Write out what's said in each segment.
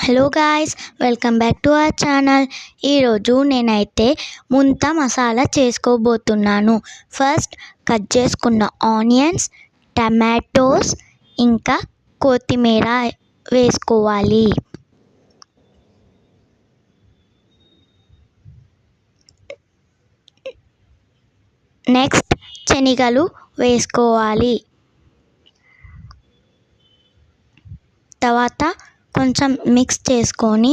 Hello guys, welcome back to our channel. ఈరోజు నేనైతే ముంత మసాలా చేసుకోబోతున్నాను. ఫస్ట్ కట్ చేసుకున్న ఆనియన్స్, టమాటోస్ ఇంకా కొత్తిమీర వేసుకోవాలి. నెక్స్ట్ శనగలు వేసుకోవాలి. తర్వాత కొంచెం మిక్స్ చేసుకొని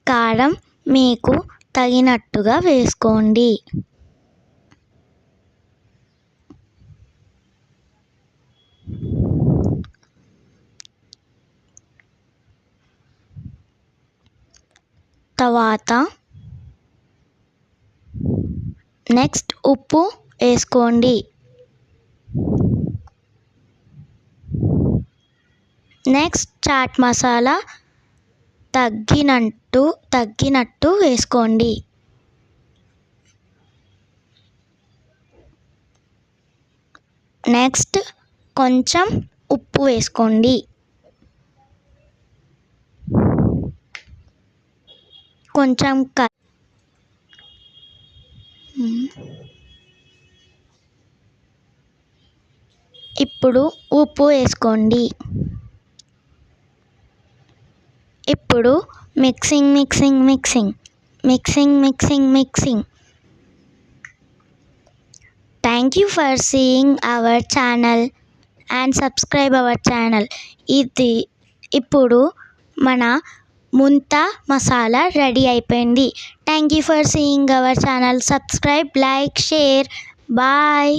కారం మీకు తగినట్టుగా వేసుకోండి. తర్వాత నెక్స్ట్ ఉప్పు వేసుకోండి. నెక్స్ట్ చాట్ మసాలా తగ్గినట్టు వేసుకోండి. నెక్స్ట్ కొంచెం ఉప్పు వేసుకోండి. కొంచెం ఇప్పుడు ఉప్పు వేసుకోండి. ఇప్పుడు mixing. Thank you for seeing our channel and subscribe our channel. ఇప్పుడు మన ముంత మసాలా రెడీ అయిపోయింది. Thank you for seeing our channel. Subscribe, like, share. Bye.